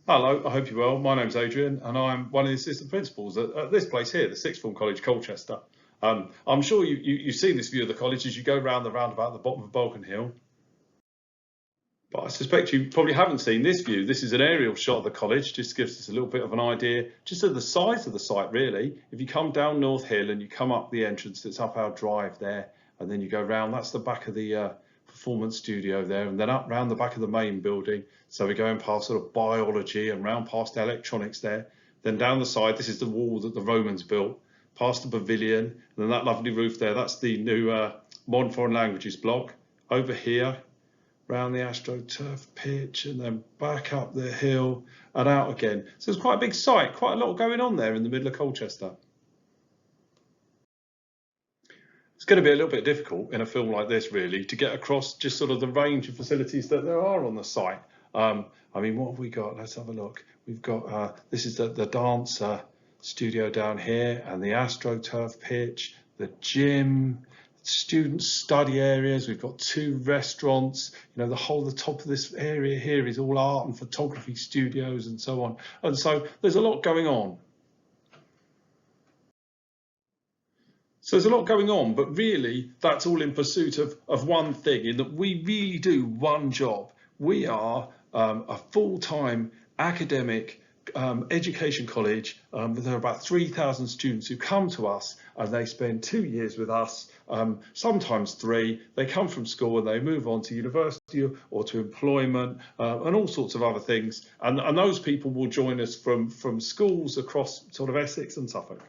Hello, I hope you're well. My name's Adrian and I'm one of the assistant principals at this place here, the Sixth Form College Colchester. I'm sure you've seen this view of the college as you go round the roundabout at the bottom of Balkan Hill. But I suspect you probably haven't seen this view. This is an aerial shot of the college, just gives us a little bit of an idea just of the size of the site really. If you come down North Hill and you come up the entrance that's up our drive there, and then you go round, that's the back of the performance studio there, and then up round the back of the main building. So we're going past sort of biology and round past electronics there. Then down the side, this is the wall that the Romans built, past the pavilion, and then that lovely roof there, that's the new modern foreign languages block. Over here, round the AstroTurf pitch, and then back up the hill and out again. So it's quite a big site, quite a lot going on there in the middle of Colchester. It's going to be a little bit difficult in a film like this, really, to get across just sort of the range of facilities that there are on the site. I mean, what have we got? Let's have a look. We've got, this is the dance studio down here, and the AstroTurf pitch, the gym, student study areas. We've got 2 restaurants. You know, the top of this area here is all art and photography studios and so on. And so there's a lot going on. So there's a lot going on, but really that's all in pursuit of one thing, in that we really do one job. We are a full-time academic education college. There are about 3,000 students who come to us and they spend 2 years with us, sometimes 3. They come from school and they move on to university or to employment and all sorts of other things. And those people will join us from schools across sort of Essex and Suffolk.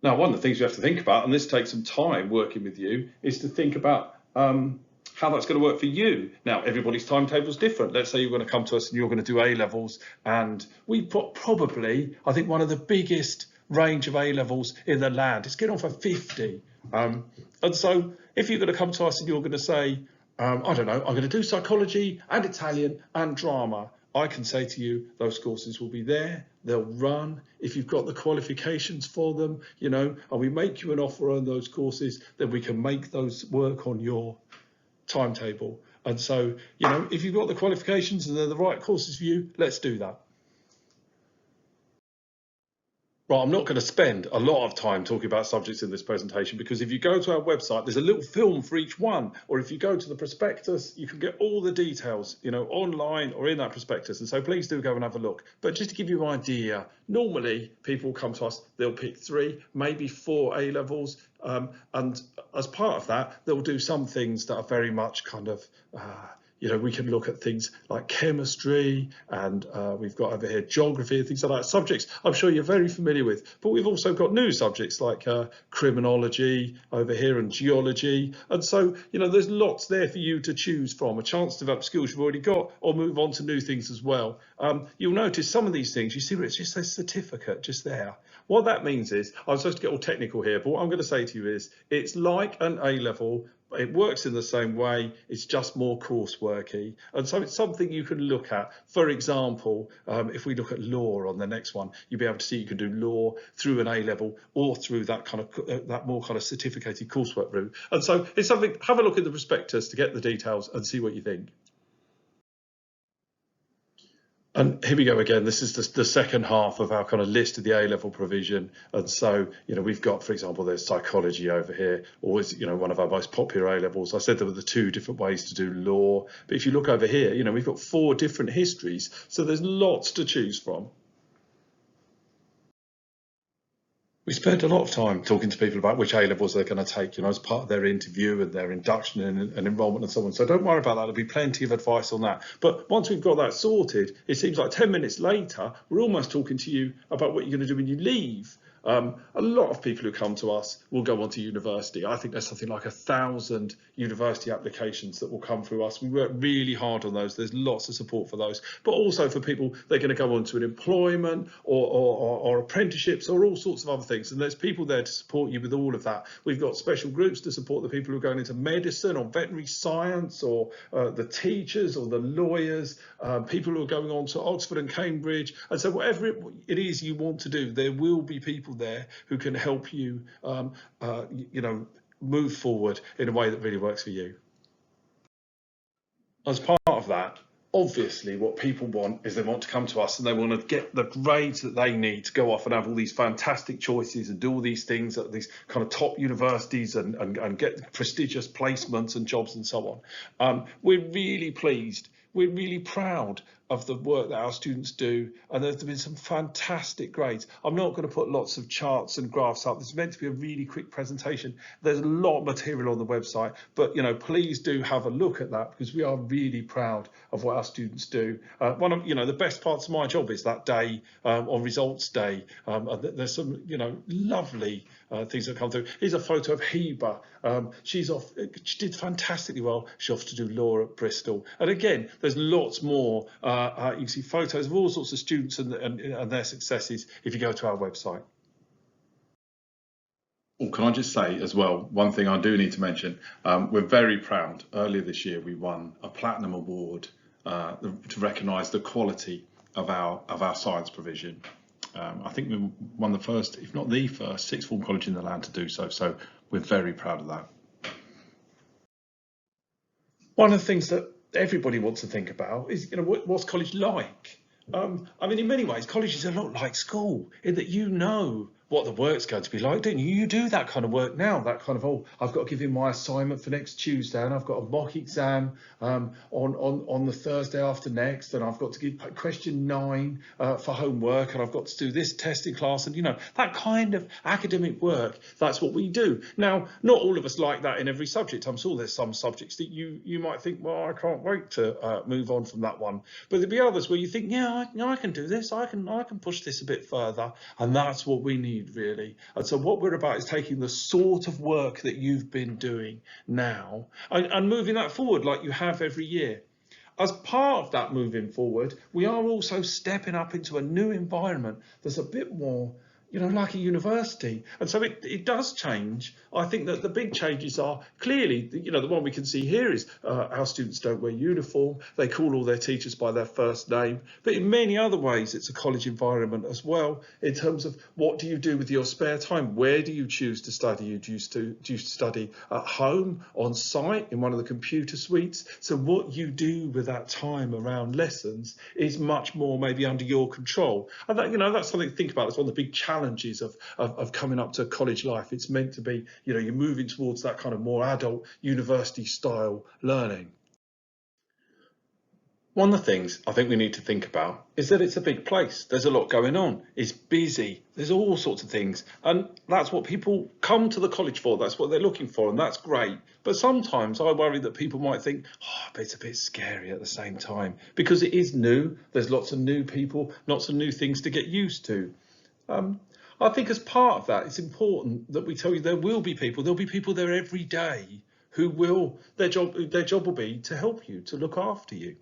Now, one of the things you have to think about, and this takes some time working with you, is to think about how that's going to work for you. Now, everybody's timetable is different. Let's say you're going to come to us and you're going to do A-levels, and we've got probably, I think, one of the biggest range of A-levels in the land. It's getting on for 50. And so if you're going to come to us and you're going to say, I don't know, I'm going to do psychology and Italian and drama, I can say to you, those courses will be there, they'll run. If you've got the qualifications for them, you know, and we make you an offer on those courses, then we can make those work on your timetable. And so, you know, if you've got the qualifications and they're the right courses for you, let's do that. Right, I'm not going to spend a lot of time talking about subjects in this presentation, because if you go to our website, there's a little film for each one, or if you go to the prospectus, you can get all the details, you know, online or in that prospectus. And so please do go and have a look. But just to give you an idea, normally people come to us, they'll pick 3, maybe 4 A-levels. And as part of that, they'll do some things that are very much kind of, you know, we can look at things like chemistry, and we've got over here geography and things like that. Subjects I'm sure you're very familiar with, but we've also got new subjects like criminology over here and geology. And so, you know, there's lots there for you to choose from, a chance to develop skills you've already got or move on to new things as well. You'll notice some of these things, you see where it's just a certificate just there. What that means is, I'm supposed to get all technical here, but what I'm going to say to you is it's like an A-level. It works in the same way, it's just more courseworky. And so it's something you can look at. For example, if we look at law on the next one, you'll be able to see you can do law through an A-level or through that kind of that more kind of certificated coursework route. And so it's something, have a look at the prospectus to get the details and see what you think. And here we go again. This is the second half of our kind of list of the A-level provision. And so, you know, we've got, for example, there's psychology over here, always, you know, one of our most popular A-levels. I said there were the 2 different ways to do law. But if you look over here, you know, we've got 4 different histories. So there's lots to choose from. We spent a lot of time talking to people about which A-levels they're going to take, you know, as part of their interview and their induction and enrolment and so on. So don't worry about that. There'll be plenty of advice on that. But once we've got that sorted, it seems like 10 minutes later, we're almost talking to you about what you're going to do when you leave. A lot of people who come to us will go on to university. I think there's something like 1,000 university applications that will come through us. We work really hard on those. There's lots of support for those, but also for people, they're going to go on to an employment or apprenticeships or all sorts of other things. And there's people there to support you with all of that. We've got special groups to support the people who are going into medicine or veterinary science, or the teachers or the lawyers, people who are going on to Oxford and Cambridge. And so whatever it is you want to do, there will be people there who can help you, you know, move forward in a way that really works for you. As part of that, obviously what people want is they want to come to us and they want to get the grades that they need to go off and have all these fantastic choices and do all these things at these kind of top universities and get prestigious placements and jobs and so on. We're really pleased. We're really proud of the work that our students do, and there's been some fantastic grades. I'm not going to put lots of charts and graphs up. This is meant to be a really quick presentation. There's a lot of material on the website, but please do have a look at that, because we are really proud of what our students do. One of the best parts of my job is that day on results day. There's some lovely things that come through. Here's a photo of Heba. She did fantastically well. She's off to do law at Bristol. And again, there's lots more. You can see photos of all sorts of students and their successes if you go to our website. Oh, can I just say as well, one thing I do need to mention, we're very proud. Earlier this year, we won a Platinum Award to recognise the quality of our science provision. I think we won the first, if not the first, sixth form college in the land to do so. So we're very proud of that. One of the things that everybody wants to think about is, what's college like? I mean, in many ways, college is a lot like school in that what the work's going to be like, don't you? You do that kind of work now, that kind of, I've got to give in my assignment for next Tuesday, and I've got a mock exam on the Thursday after next, and I've got to give question 9 for homework, and I've got to do this test in class, and that kind of academic work. That's what we do. Now, not all of us like that in every subject. I'm sure there's some subjects that you might think, well, I can't wait to move on from that one. But there'll be others where you think, yeah, I can do this. I can push this a bit further, and that's what we need, really. And so what we're about is taking the sort of work that you've been doing now and moving that forward like you have every year. As part of that moving forward, we are also stepping up into a new environment that's a bit more like a university. And so it does change. I think that the big changes are clearly, the one we can see here is our students don't wear uniform. They call all their teachers by their first name. But in many other ways, it's a college environment as well, in terms of what do you do with your spare time? Where do you choose to study? You choose to study at home, on site, in one of the computer suites. So what you do with that time around lessons is much more maybe under your control. And that, that's something to think about. It's one of the big challenges of coming up to college life. It's meant to be, you're moving towards that kind of more adult university style learning. One of the things I think we need to think about is that it's a big place. There's a lot going on. It's busy. There's all sorts of things. And that's what people come to the college for. That's what they're looking for. And that's great. But sometimes I worry that people might think, but it's a bit scary at the same time, because it is new. There's lots of new people, lots of new things to get used to. I think as part of that, it's important that we tell you there'll be people there every day who will, their job will be to help you, to look after you.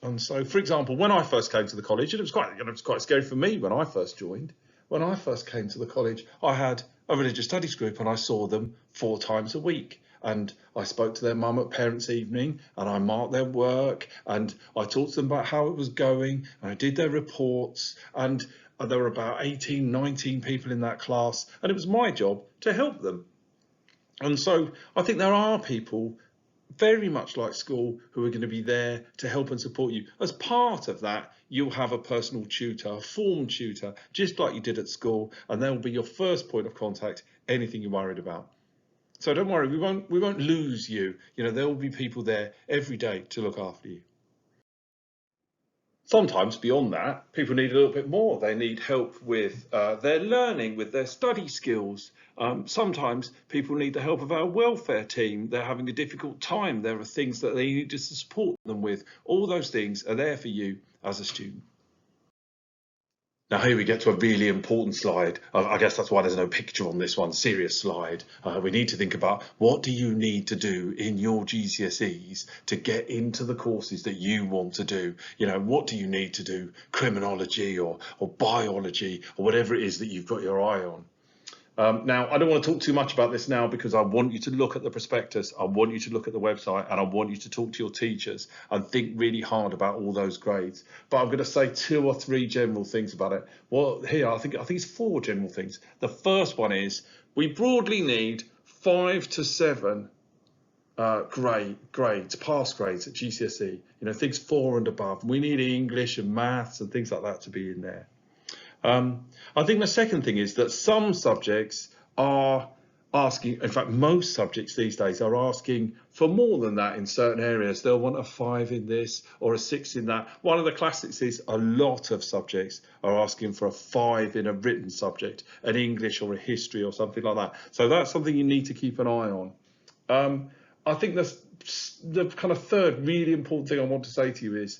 And so, for example, when I first came to the college, and it was quite scary for me when I first joined. When I first came to the college, I had a religious studies group and I saw them 4 times a week. And I spoke to their mum at parents' evening, and I marked their work, and I talked to them about how it was going, and I did their reports, and there were about 18, 19 people in that class, and it was my job to help them. And so I think there are people very much like school who are going to be there to help and support you. As part of that, you'll have a personal tutor, a form tutor, just like you did at school, and they'll be your first point of contact, anything you're worried about. So don't worry, we won't lose you. There will be people there every day to look after you. Sometimes beyond that, people need a little bit more. They need help with their learning, with their study skills. Sometimes people need the help of our welfare team. They're having a difficult time. There are things that they need to support them with. All those things are there for you as a student. Now here we get to a really important slide. I guess that's why there's no picture on this one, serious slide. We need to think about, what do you need to do in your GCSEs to get into the courses that you want to do? What do you need to do? Criminology or biology or whatever it is that you've got your eye on. Now, I don't want to talk too much about this now, because I want you to look at the prospectus, I want you to look at the website, and I want you to talk to your teachers and think really hard about all those grades. But I'm going to say 2 or 3 general things about it. Well, here, I think it's 4 general things. The first one is we broadly need 5 to 7 grades, pass grades at GCSE, things 4 and above. We need English and maths and things like that to be in there. I think the second thing is that some subjects are asking, in fact, most subjects these days are asking for more than that in certain areas. They'll want a 5 in this or a 6 in that. One of the classics is a lot of subjects are asking for a 5 in a written subject, an English or a history or something like that. So that's something you need to keep an eye on. I think the kind of third really important thing I want to say to you is,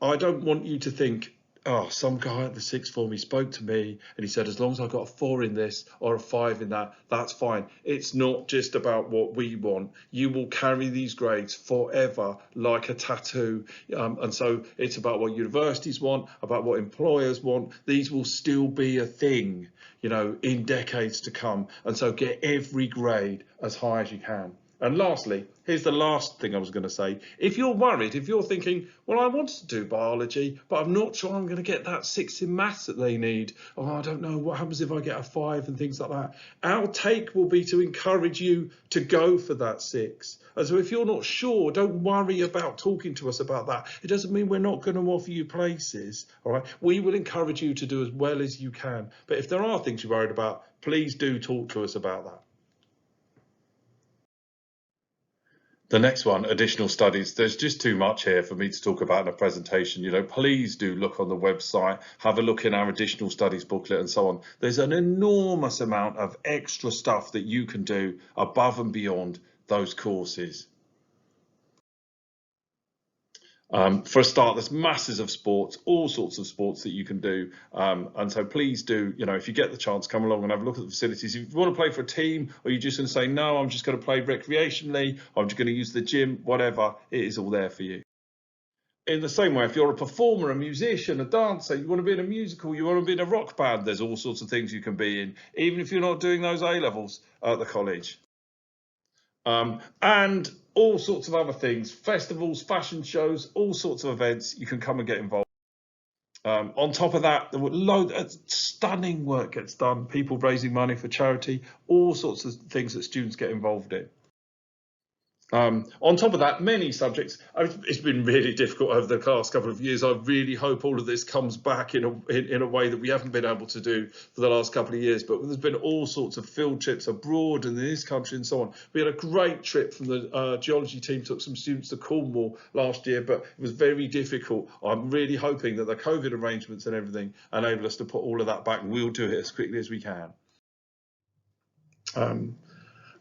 I don't want you to think, oh, some guy at the sixth form, he spoke to me and he said, as long as I got a 4 in this or a 5 in that, that's fine. It's not just about what we want. You will carry these grades forever like a tattoo. And so it's about what universities want, about what employers want. These will still be a thing, in decades to come. And so get every grade as high as you can. And lastly, here's the last thing I was going to say. If you're worried, if you're thinking, well, I want to do biology, but I'm not sure I'm going to get that 6 in maths that they need. Oh, I don't know what happens if I get a 5 and things like that. Our take will be to encourage you to go for that 6. And so if you're not sure, don't worry about talking to us about that. It doesn't mean we're not going to offer you places. All right. We will encourage you to do as well as you can. But if there are things you're worried about, please do talk to us about that. The next one, additional studies. There's just too much here for me to talk about in a presentation. Please do look on the website, have a look in our additional studies booklet and so on. There's an enormous amount of extra stuff that you can do above and beyond those courses. For a start, there's masses of sports, all sorts of sports that you can do. And so please do, if you get the chance, come along and have a look at the facilities. If you want to play for a team, or you're just going to say, no, I'm just going to play recreationally, I'm just going to use the gym, whatever, it is all there for you. In the same way, if you're a performer, a musician, a dancer, you want to be in a musical, you want to be in a rock band, there's all sorts of things you can be in, even if you're not doing those A-levels at the college. And all sorts of other things, festivals, fashion shows, all sorts of events, you can come and get involved. On top of that, stunning work gets done, people raising money for charity, all sorts of things that students get involved in. On top of that, many subjects, it's been really difficult over the last couple of years. I really hope all of this comes back in a way that we haven't been able to do for the last couple of years. But there's been all sorts of field trips abroad and in this country and so on. We had a great trip from the geology team, took some students to Cornwall last year, but it was very difficult. I'm really hoping that the COVID arrangements and everything enable us to put all of that back, and we'll do it as quickly as we can.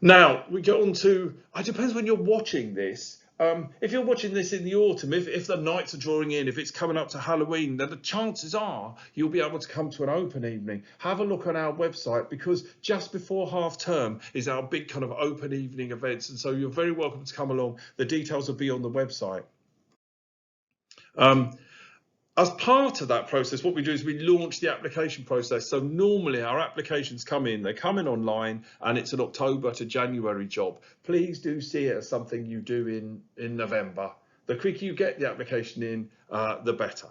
Now we get on to, it depends when you're watching this. If you're watching this in the autumn, if the nights are drawing in, if it's coming up to Halloween, then the chances are you'll be able to come to an open evening. Have a look on our website, because just before half term is our big kind of open evening events. And so you're very welcome to come along. The details will be on the website. As part of that process, what we do is we launch the application process. So normally our applications come in online, and it's an October to January job. Please do see it as something you do in November. The quicker you get the application in, the better.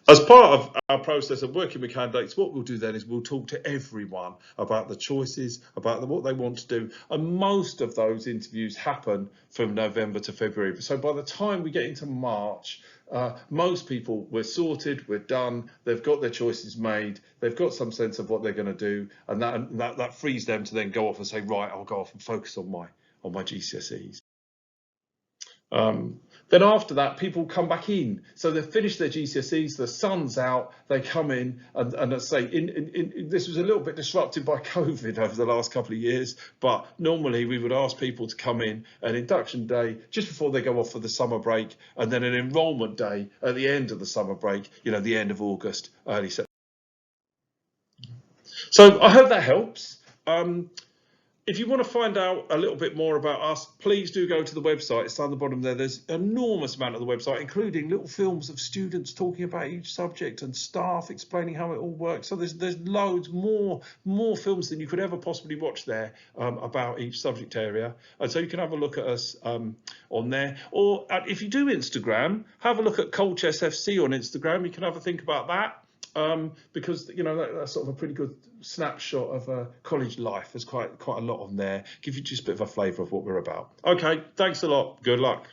As part of our process of working with candidates, what we'll do then is we'll talk to everyone about the choices, about what they want to do. And most of those interviews happen from November to February. So by the time we get into March, most people, we're sorted, we're done, they've got their choices made, they've got some sense of what they're going to do, and that frees them to then go off and say, right, I'll go off and focus on my GCSEs. Then after that, people come back in. So they've finished their GCSEs, the sun's out, they come in, and let's say, this was a little bit disrupted by COVID over the last couple of years, but normally we would ask people to come in an induction day just before they go off for the summer break, and then an enrolment day at the end of the summer break, the end of August, early September. So I hope that helps. If you want to find out a little bit more about us, please do go to the website. It's down the bottom there. There's an enormous amount of the website, including little films of students talking about each subject and staff explaining how it all works. So there's loads more films than you could ever possibly watch there about each subject area. And so you can have a look at us on there. Or if you do Instagram, have a look at Colchester FC on Instagram. You can have a think about that. because that's sort of a pretty good snapshot of college life. There's quite a lot on there. Give you just a bit of a flavour of what we're about. Okay, thanks a lot. Good luck.